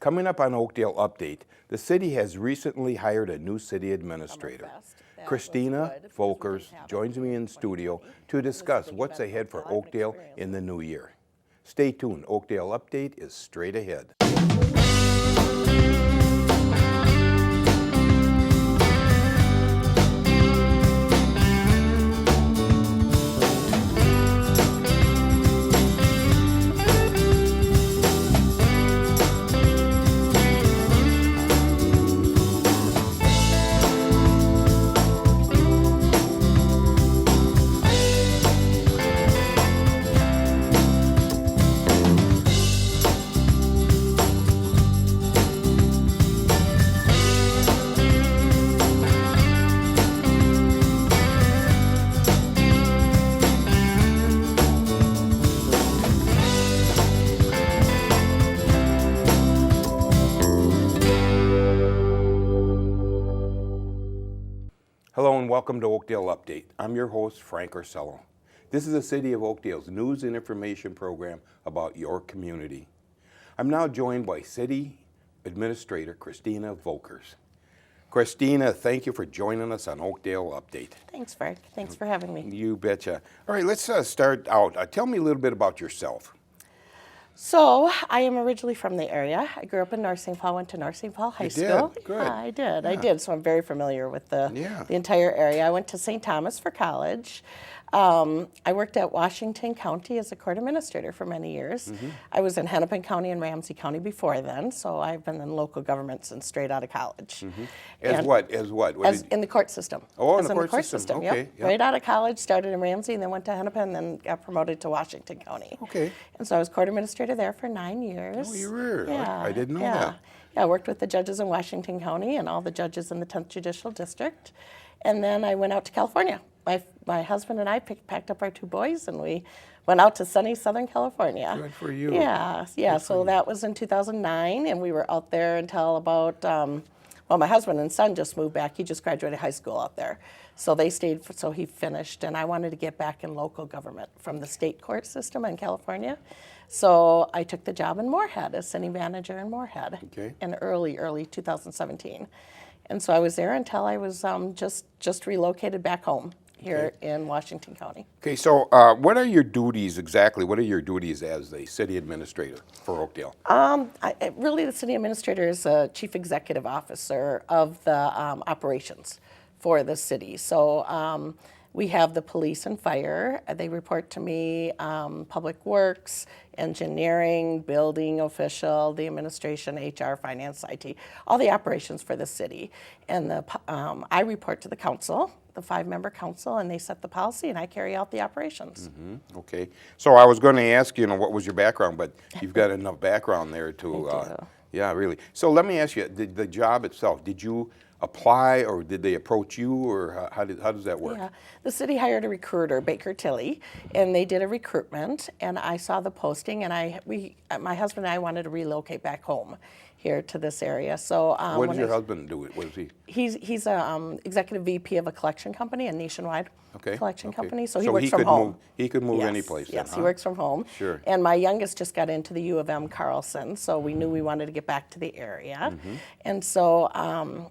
Coming up on Oakdale Update, the city has recently hired a new city administrator. Christina Volkers joins me in studio to discuss what's ahead for Oakdale in the new year. Stay tuned. Oakdale Update is straight ahead. Hello and welcome to Oakdale Update. I'm your host, Frank Orsello. This is the City of Oakdale's news and information program about your community. I'm now joined by City Administrator Christina Volkers. Christina, thank you for joining us on Oakdale Update. Thanks, Frank. Thanks for having me. You betcha. All right, let's start out. Tell me a little bit about yourself. So, I am originally from the area. I grew up in North St. Paul, went to North St. Paul High School. Good. Yeah, I did. So I'm very familiar with the entire area. I went to St. Thomas for college. I worked at Washington County as a court administrator for many years. Mm-hmm. I was in Hennepin County and Ramsey County before then, so I've been in local government since straight out of college. Mm-hmm. As what? As in the court system. Oh, in the court system. Okay. Yep. Right out of college, started in Ramsey, and then went to Hennepin, and then got promoted to Washington County. Okay. And so I was court administrator there for 9 years. Oh, you were? Yeah. I didn't know that. Yeah, I worked with the judges in Washington County and all the judges in the 10th Judicial District. And then I went out to California. My husband and I packed up our 2 boys, and we went out to sunny Southern California. Good for you. Yeah. So that was in 2009, and we were out there until about, my husband and son just moved back. He just graduated high school out there. So they stayed, so he finished, and I wanted to get back in local government from the state court system in California. So I took the job in Moorhead as city manager in Moorhead in early 2017. And so I was there until I was just relocated back home here in Washington County. Okay, so what are your duties exactly? What are your duties as the city administrator for Oakdale? Really, the city administrator is a chief executive officer of the operations for the city. So we have the police and fire. They report to me, public works, engineering, building official, the administration, HR, finance, IT, all the operations for the city. And I report to the council, the 5-member council, and they set the policy, and I carry out the operations. Mm-hmm. Okay. So I was going to ask you, what was your background, but you've got enough background there to. I do. Yeah, really. So let me ask you, the job itself, did you apply, or did they approach you, or how does that work? Yeah, the city hired a recruiter, Baker Tilly, and they did a recruitment, and I saw the posting, and my husband and I wanted to relocate back home here to this area. So what did your husband do? What is he? He's a executive VP of a collection company, a nationwide collection company. So he works he from could home. He could move any place. Yes, he works from home. Sure. And my youngest just got into the U of M Carlson, so we knew we wanted to get back to the area, and so.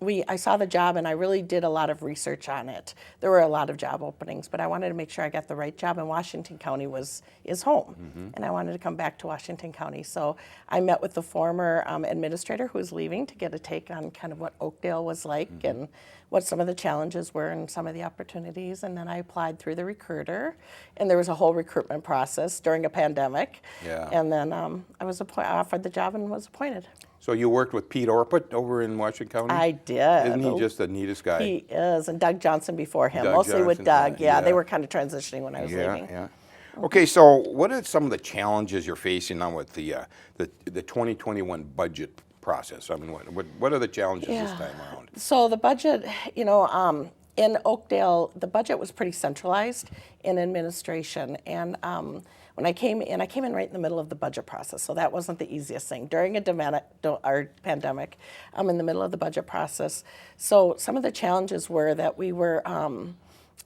I saw the job, and I really did a lot of research on it. There were a lot of job openings, but I wanted to make sure I got the right job, and Washington County is home, and I wanted to come back to Washington County. So I met with the former administrator who was leaving to get a take on kind of what Oakdale was like and what some of the challenges were and some of the opportunities, and then I applied through the recruiter, and there was a whole recruitment process during a pandemic, and then I was offered the job and was appointed. So you worked with Pete Orput over in Washington County? I did. Isn't he just the neatest guy? He is, and Doug Johnson before him, mostly with Doug. Yeah, they were kind of transitioning when I was leaving. Yeah. Okay, so what are some of the challenges you're facing now with the 2021 budget process? I mean, what are the challenges this time around? So the budget, in Oakdale, the budget was pretty centralized in administration, and when I came in right in the middle of the budget process, so that wasn't the easiest thing. During our pandemic, I'm in the middle of the budget process. So some of the challenges were that we were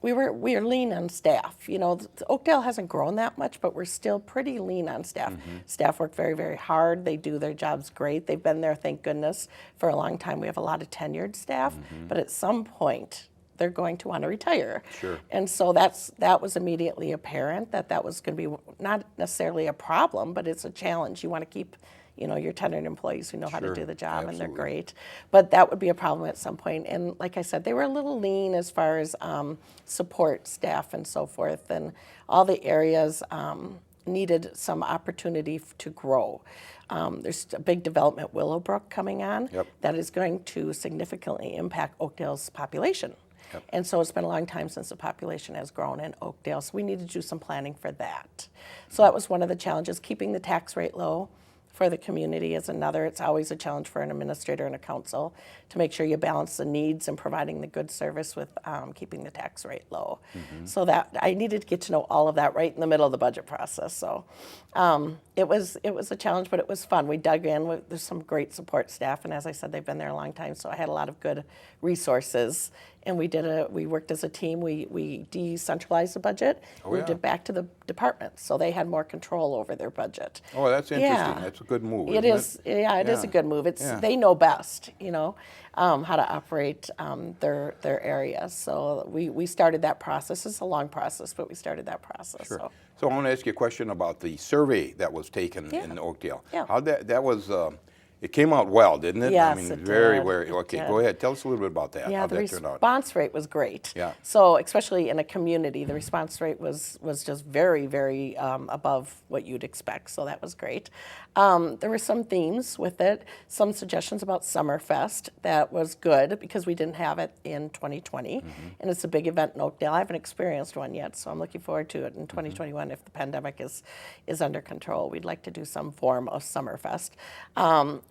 we were lean on staff. You know, Oakdale hasn't grown that much, but we're still pretty lean on staff. Staff work very, very hard. They do their jobs great. They've been there, thank goodness, for a long time. We have a lot of tenured staff, but at some point, they're going to want to retire. Sure. And so that was immediately apparent that was going to be not necessarily a problem, but it's a challenge. You want to keep, you know, your tenured employees who know how to Sure. do the job, and they're Absolutely. great. But that would be a problem at some point. And like I said, they were a little lean as far as support staff and so forth, and all the areas needed some opportunity to grow. There's a big development, Willowbrook, coming on Yep. that is going to significantly impact Oakdale's population. And so it's been a long time since the population has grown in Oakdale, so we need to do some planning for that. So that was one of the challenges. Keeping the tax rate low for the community is another. It's always a challenge for an administrator and a council to make sure you balance the needs and providing the good service with keeping the tax rate low. So that I needed to get to know all of that right in the middle of the budget process. So it was a challenge, but it was fun. We dug in. There's some great support staff, and as I said, they've been there a long time. So I had a lot of good resources, and we worked as a team. We decentralized the budget, moved it back to the departments, so they had more control over their budget. Oh, that's interesting. Yeah. That's a good move. It is, yeah, it is a good move. They know best, you know, how to operate their area. So we started that process. It's a long process, but we started that process. Sure. So. So I want to ask you a question about the survey that was taken Yeah. in Oakdale. Yeah. How that was, it came out well, didn't it? Yes, I mean, it very, did. very, It okay, did. go ahead. Tell us a little bit about that, Yeah, how the that turned out. response rate was great. Yeah. So especially in a community, the response rate was just very, very above what you'd expect. So that was great. There were some themes with it, some suggestions about Summerfest. That was good because we didn't have it in 2020, and it's a big event in Oakdale. I haven't experienced one yet, so I'm looking forward to it in 2021 if the pandemic is under control. We'd like to do some form of Summerfest.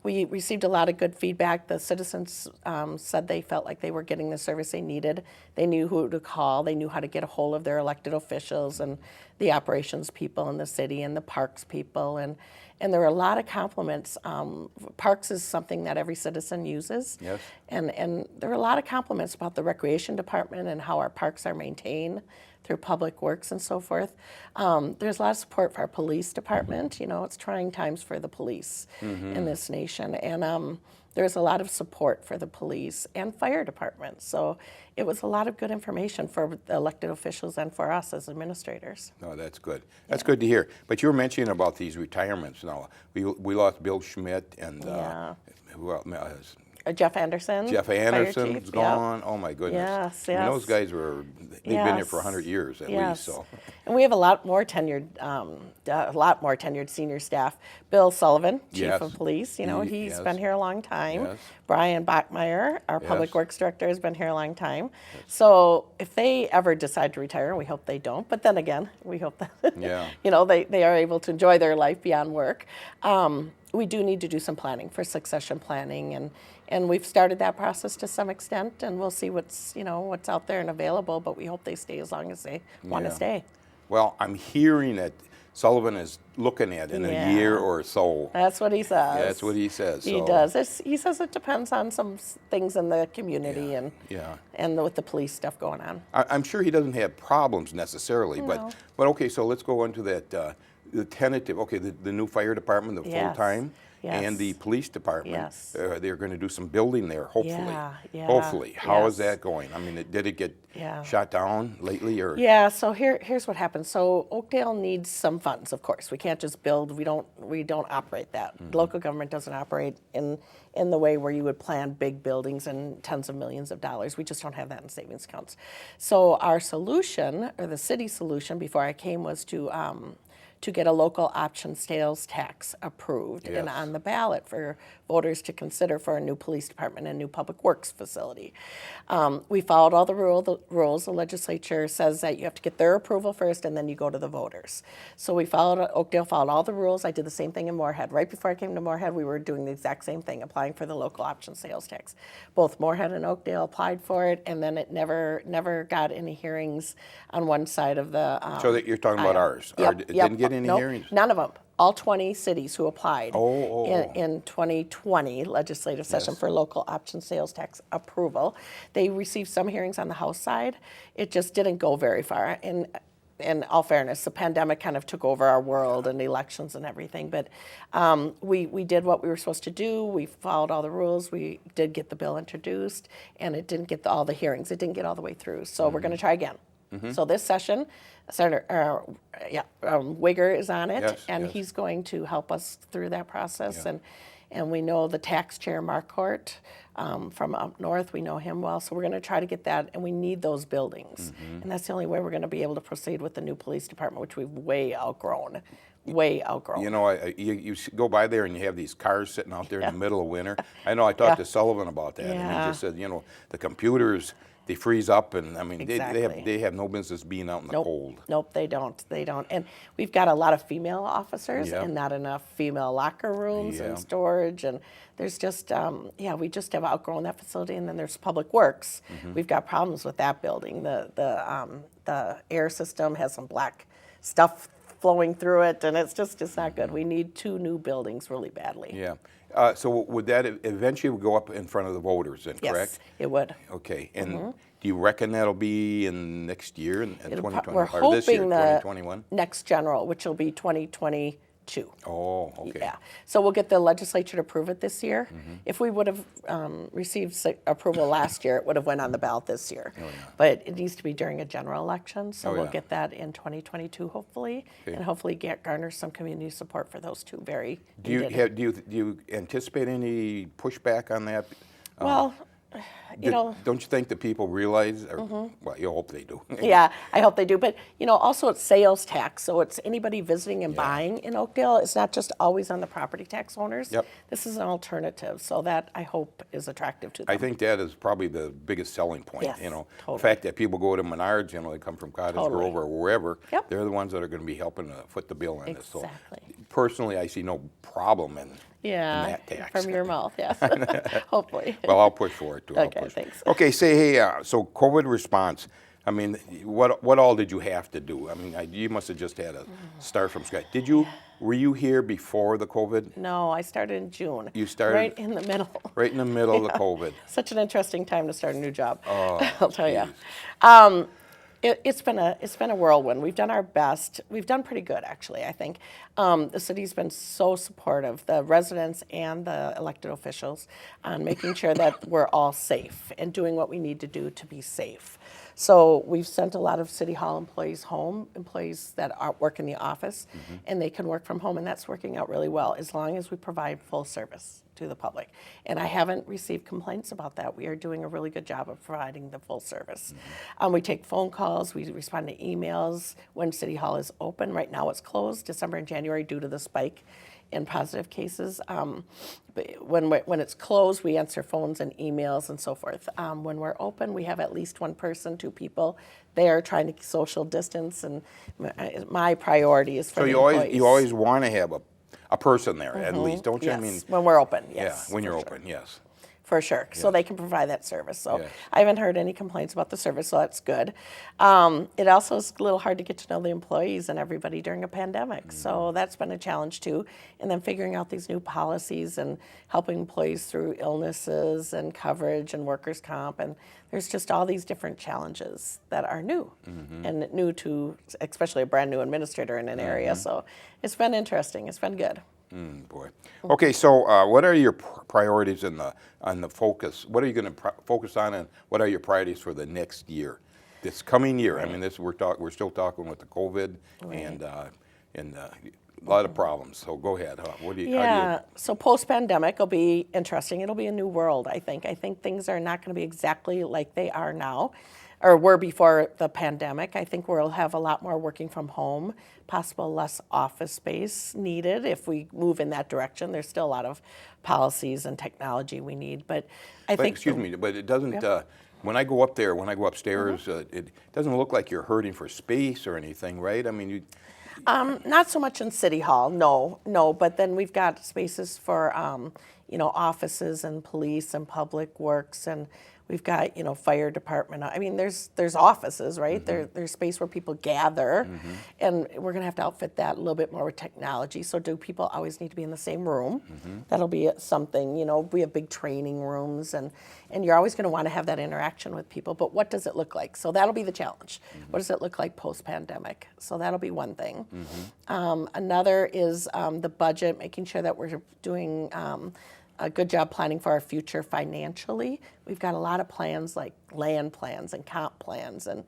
We received a lot of good feedback. The citizens said they felt like they were getting the service they needed. They knew who to call. They knew how to get a hold of their elected officials and the operations people in the city and the parks people. And there were a lot of compliments. Parks is something that every citizen uses. Yes. And there were a lot of compliments about the recreation department and how our parks are maintained through public works and so forth. There's a lot of support for our police department. You know, it's trying times for the police in this nation. And there's a lot of support for the police and fire department. So it was a lot of good information for the elected officials and for us as administrators. No, that's good. That's good to hear. But you were mentioning about these retirements now. We lost Bill Schmidt and who else? Jeff Anderson. Jeff fire Anderson's chief, gone. Oh my goodness. Yes, I mean, yes. those guys they've been here for 100 years at least. So. And we have a lot more tenured senior staff. Bill Sullivan, chief Yes. of police, you know, he's Yes. been here a long time. Yes. Brian Bachmeyer, our public Yes. works director, has been here a long time. So if they ever decide to retire, and we hope they don't, but then again, we hope that Yeah. you know they are able to enjoy their life beyond work. We do need to do some planning for succession planning, and we've started that process to some extent, and we'll see what's out there and available. But we hope they stay as long as they want to Yeah. stay. Well, I'm hearing that Sullivan is looking at in Yeah. a year or so. That's what he says. That's what he says. He so. does. He says it depends on some things in the community Yeah. and with the police stuff going on. I'm sure he doesn't have problems necessarily, but okay. So let's go into that. The tentative. Okay, the new fire department, the Yes. full time, Yes. and the police department. Yes. They're going to do some building there. Hopefully. Yeah, Hopefully. How is yes. that going? I mean, did it get Yeah. shot down lately, or? Yeah, so here's what happens. So Oakdale needs some funds, of course. We can't just build. We don't operate that. Local government doesn't operate in the way where you would plan big buildings and tens of millions of dollars. We just don't have that in savings accounts. So our solution, or the city solution, before I came, was to get a local option sales tax approved and Yes. on the ballot for voters to consider for a new police department and a new public works facility. We followed all the rules. The legislature says that you have to get their approval first and then you go to the voters. So Oakdale followed all the rules. I did the same thing in Moorhead. Right before I came to Moorhead, we were doing the exact same thing, applying for the local option sales tax. Both Moorhead and Oakdale applied for it, and then it never got any hearings on one side of the So that you're talking about ours. Yep, It yep. didn't get any Nope, hearings. None of them. all 20 cities who applied Oh. in 2020 legislative session for local option sales tax approval. They received some hearings on the House side. It just didn't go very far. In all fairness, the pandemic kind of took over our world and elections and everything. But we did what we were supposed to do. We followed all the rules. We did get the bill introduced, and it didn't get all the hearings. It didn't get all the way through. So we're going to try again. So this session, Senator Wigger is on it, and he's going to help us through that process. And we know the tax chair, Marquardt, from up north. We know him well, so we're going to try to get that, and we need those buildings. And that's the only way we're going to be able to proceed with the new police department, which we've way outgrown. You know, you go by there and you have these cars sitting out there in the middle of winter. I know I talked to Sullivan about that, and he just said, you know, the computers, they freeze up, and I mean, they have no business being out in the cold. Nope, they don't. And we've got a lot of female officers and not enough female locker rooms and storage, and there's just, we just have outgrown that facility. And then there's Public Works. We've got problems with that building. The air system has some black stuff flowing through it, and it's not good. We need 2 new buildings really badly. Yeah. So would that eventually go up in front of the voters then, correct? Yes, it would. Okay. And do you reckon that'll be in next year, in 2020, we're or this year, hoping 2021? Next general, which will be 2022. Oh, okay. Yeah. So we'll get the legislature to approve it this year. If we would have received approval last year, it would have went on the ballot this year. But it needs to be during a general election, so we'll get that in 2022, hopefully, and hopefully garner some community support for those 2 very needed. Do you anticipate any pushback on that? Well, you know, don't you think that people realize, or, well, you hope they do. Yeah, I hope they do. But, you know, also it's sales tax. So it's anybody visiting and buying in Oakdale. It's not just always on the property tax owners. This is an alternative. So that, I hope, is attractive to them. I think that is probably the biggest selling point. Yes, you know, totally. The fact that people go to Menards, you know, they come from Cottage Grove or wherever. They're the ones that are going to be helping foot the bill on this. So personally, I see no problem in that tax. From your mouth, yes. Hopefully. Well, I'll push for it too. Okay, thanks. Okay, so COVID response. I mean, what all did you have to do? I mean, you must have just had to start from scratch. Were you here before the COVID? No, I started in June. You started right in the middle. Right in the middle of the COVID. Such an interesting time to start a new job. Oh, I'll tell you. It's been a whirlwind. We've done our best. We've done pretty good, actually, I think. The city's been so supportive, the residents and the elected officials, on making sure that we're all safe and doing what we need to do to be safe. So we've sent a lot of City Hall employees home, employees that work in the office, and they can work from home, and that's working out really well as long as we provide full service to the public. And I haven't received complaints about that. We are doing a really good job of providing the full service. We take phone calls, we respond to emails when City Hall is open. Right now it's closed, December and January, due to the spike in positive cases. But when it's closed, we answer phones and emails and so forth. When we're open, we have at least 1 person, 2 people there trying to social distance, and my priority is for the employees. You always want to have a person there, at least, don't you? Yes, I mean, when we're open, yes. Yeah, when you're open, yes. For sure, so they can provide that service. So I haven't heard any complaints about the service, so that's good. It also is a little hard to get to know the employees and everybody during a pandemic, so that's been a challenge too. And then figuring out these new policies and helping employees through illnesses and coverage and workers' comp, and there's just all these different challenges that are new, and new to especially a brand new administrator in an area. So it's been interesting. It's been good. Boy. Okay, so what are your priorities on the focus? What are you going to focus on, and what are your priorities for the next year, this coming year? I mean, we're still talking with the COVID and a lot of problems. So go ahead. So post-pandemic will be interesting. It'll be a new world, I think. I think things are not going to be exactly like they are now, or were before the pandemic. I think we'll have a lot more working from home, possible less office space needed if we move in that direction. There's still a lot of policies and technology we need, but I think... Excuse me, but it doesn't... when I go up there, when I go upstairs, it doesn't look like you're hurting for space or anything, right? I mean, not so much in City Hall, no. But then we've got spaces for, offices and police and public works, and We've got, fire department. I mean, there's offices, right? There's space where people gather, and we're going to have to outfit that a little bit more with technology. So do people always need to be in the same room? That'll be something, we have big training rooms, and you're always going to want to have that interaction with people, but what does it look like? So that'll be the challenge. What does it look like post-pandemic? So that'll be one thing. Another is the budget, making sure that we're doing a good job planning for our future financially. We've got a lot of plans like land plans and comp plans and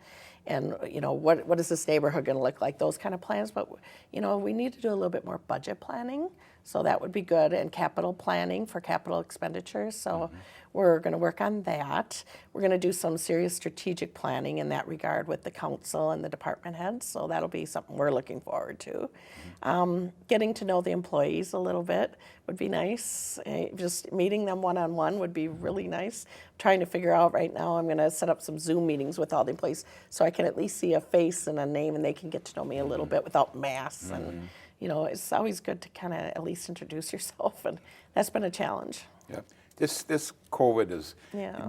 what is this neighborhood going to look like, those kind of plans. But we need to do a little bit more budget planning, so that would be good, and capital planning for capital expenditures. So we're going to work on that. We're going to do some serious strategic planning in that regard with the council and the department heads. So that'll be something we're looking forward to. Getting to know the employees a little bit would be nice. Just meeting them one-on-one would be really nice. Trying to figure out right now, I'm going to set up some Zoom meetings with all the employees so I can at least see a face and a name, and they can get to know me a little bit without masks. And it's always good to kind of at least introduce yourself, and that's been a challenge. Yeah. This COVID has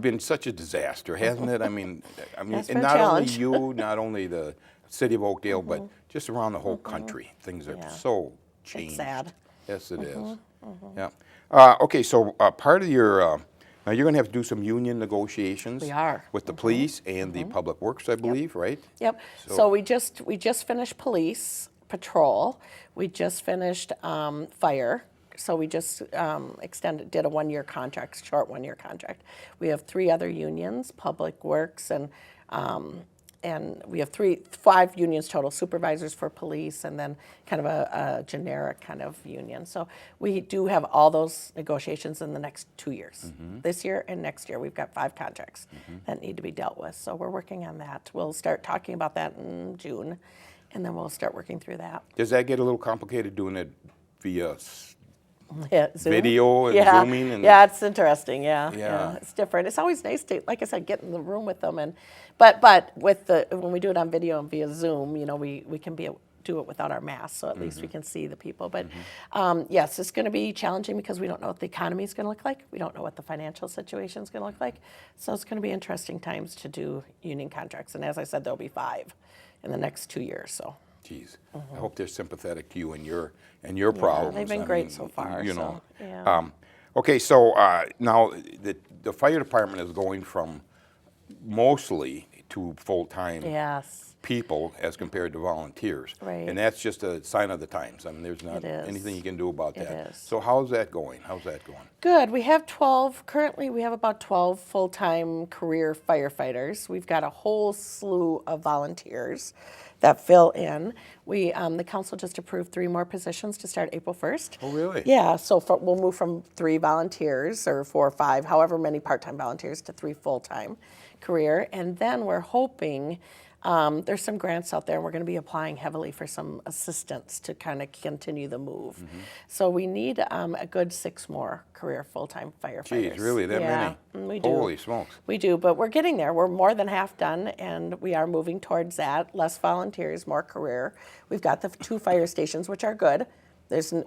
been such a disaster, hasn't it? I mean, and not only you, not only the city of Oakdale, but just around the whole country. Things are so changed. It's sad. Yes, it is. Yeah. Okay, so part of your now you're going to have to do some union negotiations. We are. With the police and the public works, I believe, right? Yep. So we just finished police patrol. We just finished fire. So we just did a 1-year contract, short 1-year contract. We have 3 other unions, Public Works, and we have 5 unions total, supervisors for police, and then kind of a generic kind of union. So we do have all those negotiations in the next 2 years. This year and next year, we've got 5 contracts that need to be dealt with. So we're working on that. We'll start talking about that in June, and then we'll start working through that. Does that get a little complicated doing it via Zoom? video and Zooming? And it's interesting. Yeah, it's different. It's always nice to, like I said, get in the room with them, but with when we do it on video and via Zoom, we can do it without our masks, so at least we can see the people. But yes, it's going to be challenging because we don't know what the economy is going to look like. We don't know what the financial situation is going to look like. So it's going to be interesting times to do union contracts. And as I said, there'll be 5 in the next 2 years. So. Geez, I hope they're sympathetic to you and your problems. They've been great so far. Okay, so now the fire department is going from mostly to full-time people as compared to volunteers. Right. And that's just a sign of the times. I mean, there's not anything you can do about that. It is. So how's that going? Good. We have 12, currently we have about 12 full-time career firefighters. We've got a whole slew of volunteers that fill in. We, the council just approved 3 more positions to start April 1st. Oh, really? Yeah, so we'll move from 3 volunteers, or 4 or 5, however many part-time volunteers, to 3 full-time career. And then we're hoping, there's some grants out there, and we're going to be applying heavily for some assistance to kind of continue the move. So we need a good 6 more career full-time firefighters. Geez, really? That many? We do. Holy smokes. We do, but we're getting there. We're more than half done, and we are moving towards that. Less volunteers, more career. We've got the 2 fire stations, which are good.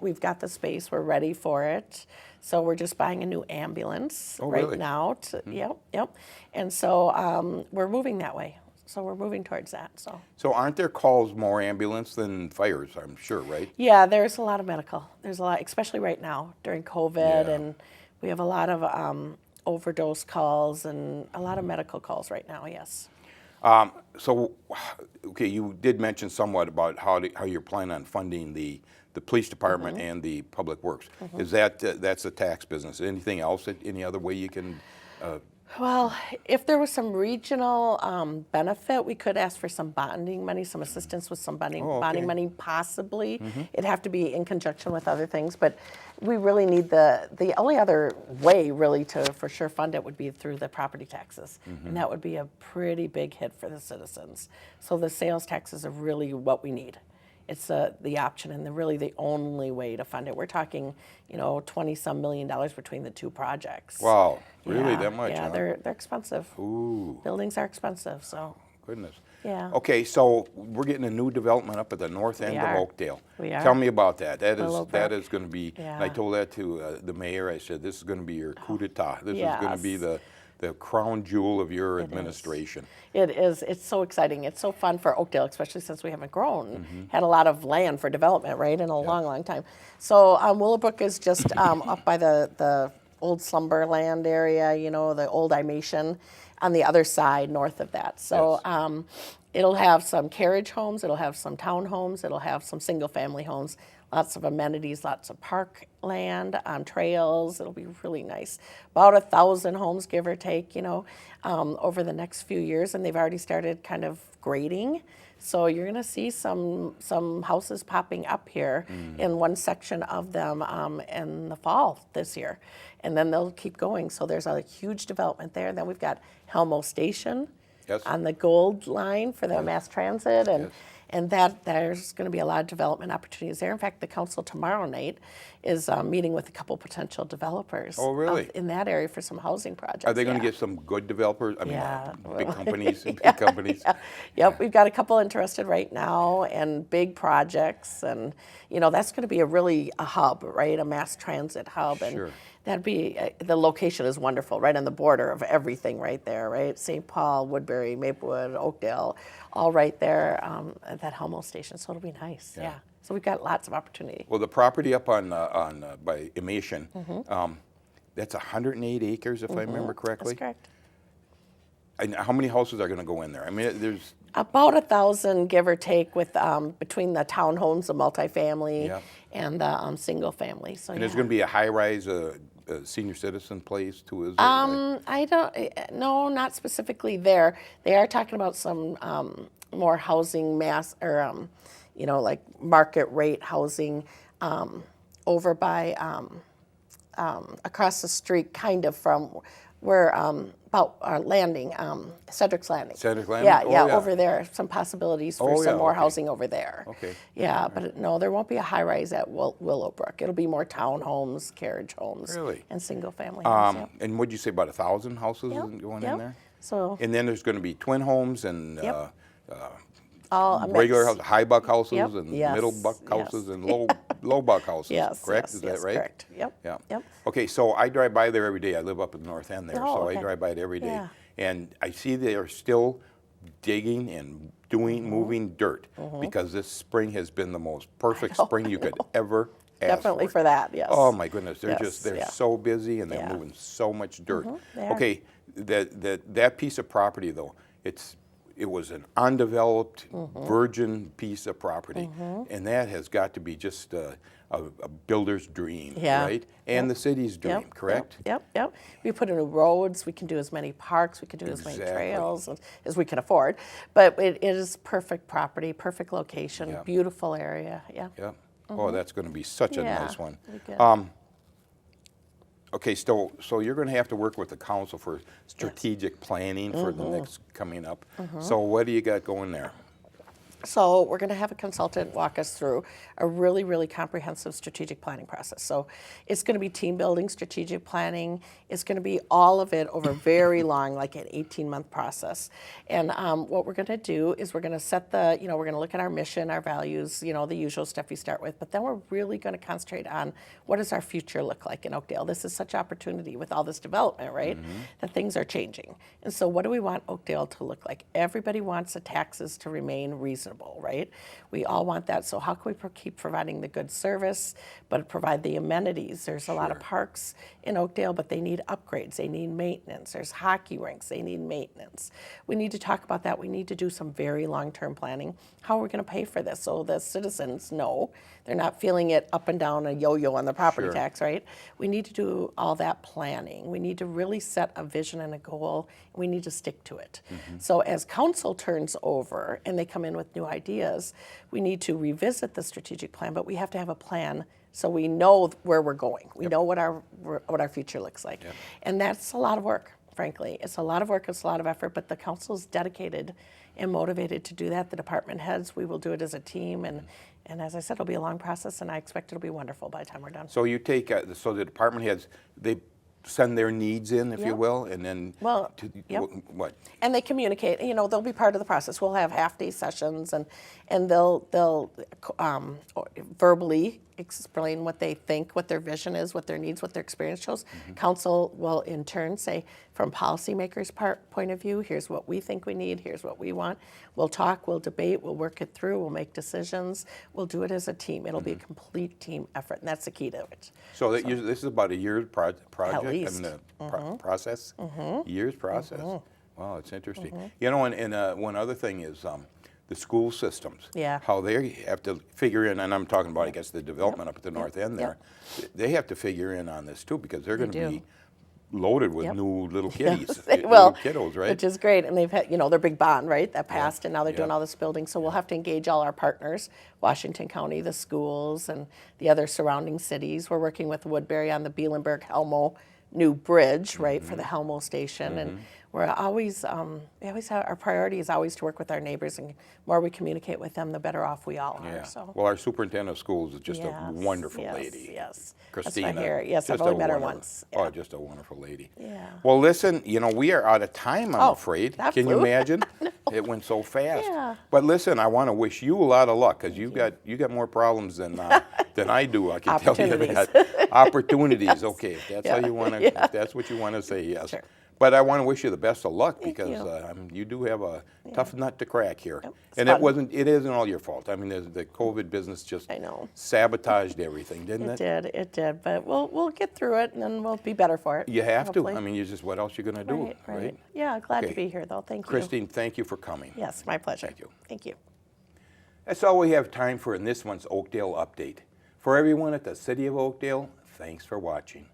We've got the space. We're ready for it. So we're just buying a new ambulance really? Now. Yep. And so we're moving that way. So we're moving towards that. So aren't there calls more ambulance than fires, I'm sure, right? Yeah, there's a lot of medical. There's a lot, especially right now during COVID, and we have a lot of overdose calls and a lot of medical calls right now, yes. So, okay, you did mention somewhat about how you're planning on funding the police department and the public works. Is that's a tax business? Anything else? Any other way you can? Well, if there was some regional benefit, we could ask for some bonding money, some assistance with some bonding money, possibly. It'd have to be in conjunction with other things, but we really need the only other way really to for sure fund it would be through the property taxes, and that would be a pretty big hit for the citizens. So the sales taxes are really what we need. It's the option and really the only way to fund it. We're talking, $20-some million between the 2 projects. Wow, really that much? Yeah, huh? they're expensive. Ooh. Buildings are expensive, so. Goodness. Yeah. Okay, so we're getting a new development up at the north end of Oakdale. We are. Tell me about that. That is going to be. Yeah. And I told that to the mayor. I said, this is going to be your coup d'etat. This is going to be the the crown jewel of your administration. It is. It's so exciting. It's so fun for Oakdale, especially since we haven't grown, had a lot of land for development, right, in a long, long time. So Willowbrook is just up by the old Slumberland area, you know, the old Imation, on the other side, north of that. So it'll have some carriage homes, it'll have some townhomes, it'll have some single-family homes, lots of amenities, lots of park land, trails. It'll be really nice. About 1,000 homes, give or take, you know, over the next few years, and they've already started kind of grading. So you're going to see some houses popping up here in one section of them in the fall this year. And then they'll keep going. So there's a huge development there. Then we've got Helmo Station on the Gold Line for the mass transit. And that there's going to be a lot of development opportunities there. In fact, the council tomorrow night is meeting with a couple potential developers in that area for some housing projects. Are they going to get some good developers? I mean, big companies, big companies. Yep, we've got a couple interested right now and big projects. And, you know, that's going to be a hub, right, a mass transit hub. Sure. And that'd be, the location is wonderful, right on the border of everything right there, right? St. Paul, Woodbury, Maplewood, Oakdale, all right there at that Helmo Station. So it'll be nice, yeah. So we've got lots of opportunity. Well, the property up on by Imation, that's 108 acres, if I remember correctly. That's correct. And how many houses are going to go in there? I mean, there's about 1,000, give or take, with between the townhomes, the multifamily, and the single family. So and there's going to be a high-rise senior citizen place too, is there? I don't. No, not specifically there. They are talking about some more housing mass or you know, like market rate housing over by across the street, kind of from where about our landing, Cedric's Landing. Cedric's Landing? Yeah, over there. Some possibilities for some more housing over there. Okay. Yeah, but no, there won't be a high rise at Willowbrook. It'll be more townhomes, carriage homes, and single family homes. And what'd you say, about 1,000 houses going in there? So. And then there's going to be twin homes and Regular regular houses, high buck houses and middle buck houses and low buck houses. Correct? Is that right? Correct. Yep. Yeah. Okay, so I drive by there every day. I live up in the north end there, so I drive by it every day. And I see they are still digging and moving dirt because this spring has been the most perfect spring you could ever ask Definitely for that, yes. Oh my goodness, they're so busy and they're moving so much dirt. Okay, that piece of property though, it was an undeveloped, virgin piece of property, and that has got to be just a builder's dream, right? And the city's dream, correct? Yep. We put in new roads. We can do as many parks. We can do as many trails as we can afford. But it is perfect property, perfect location, beautiful area. Yep. Oh, that's going to be such a nice one. Okay, so you're going to have to work with the council for strategic planning for the next coming up. So what do you got going there? So we're going to have a consultant walk us through a really, really comprehensive strategic planning process. So it's going to be team building, strategic planning. It's going to be all of it over very long, like an 18-month process. And what we're going to do is we're going to set we're going to look at our mission, our values, the usual stuff you start with. But then we're really going to concentrate on what does our future look like in Oakdale. This is such opportunity with all this development, right? That things are changing. And so what do we want Oakdale to look like? Everybody wants the taxes to remain reasonable. Right? We all want that. So how can we keep providing the good service, but provide the amenities? There's a lot of parks in Oakdale, but they need upgrades. They need maintenance. There's hockey rinks. They need maintenance. We need to talk about that. We need to do some very long-term planning. How are we going to pay for this so the citizens know they're not feeling it up and down a yo-yo on the property tax, right? We need to do all that planning. We need to really set a vision and a goal. And we need to stick to it. So as council turns over and they come in with new ideas, we need to revisit the strategic plan, but we have to have a plan so we know where we're going. We know what our future looks like. And that's a lot of work, frankly. It's a lot of work, it's a lot of effort, but the council is dedicated and motivated to do that. The department heads, we will do it as a team, and as I said, it'll be a long process, and I expect it'll be wonderful by the time we're done. So you take, so the department heads, they send their needs in, if you will, and then what? And they communicate. They'll be part of the process. We'll have half-day sessions, and they'll verbally explain what they think, what their vision is, what their needs, what their experience shows. Council will in turn say, from policymakers' point of view, here's what we think we need, here's what we want. We'll talk, we'll debate, we'll work it through, we'll make decisions, we'll do it as a team. It'll be a complete team effort, and that's the key to it. So this is about a year's project? At least. I mean, the process? Year's process? Wow, it's interesting. You know, and one other thing is the school systems. Yeah. How they have to figure in, and I'm talking about, I guess, the development up at the north end there. They have to figure in on this too, because they're going to be loaded with new little kiddies, They will, little kiddos, right? which is great. And they've had, their big bond, right, that passed, and now they're doing all this building. So we'll have to engage all our partners, Washington County, the schools, and the other surrounding cities. We're working with Woodbury on the Bielenberg-Helmo new bridge, right, for the Helmo station. And we're always, our priority is always to work with our neighbors, and the more we communicate with them, the better off we all are. Yeah. So. Well, our superintendent of schools is just a wonderful yes, lady. Yes. Christina. That's what I hear. Yes, I've just only a met her wonderful- once. Oh, just a wonderful lady. Yeah. Well, listen, we are out of time, I'm afraid. that Can you flew. imagine? It went so fast. Yeah. But listen, I want to wish you a lot of luck, because you got more problems than I do. I can tell you that. Opportunities. Okay, if that's how you want to. If that's what you want to say. Yes. Sure. But I want to wish you the best of luck, Thank because you. you do have a tough nut to crack here. Yep, it's And fun. it isn't all your fault. I mean, the COVID business just I know. sabotaged everything, didn't it? It did, but we'll get through it, and then we'll be better for it. You have hopefully. to. I mean, what else you going to do, right? Yeah, glad Okay. to be here, though. Thank you. Christine, thank you for coming. Yes, my pleasure. Thank you. Thank you. That's all we have time for in this month's Oakdale Update. For everyone at the City of Oakdale, thanks for watching.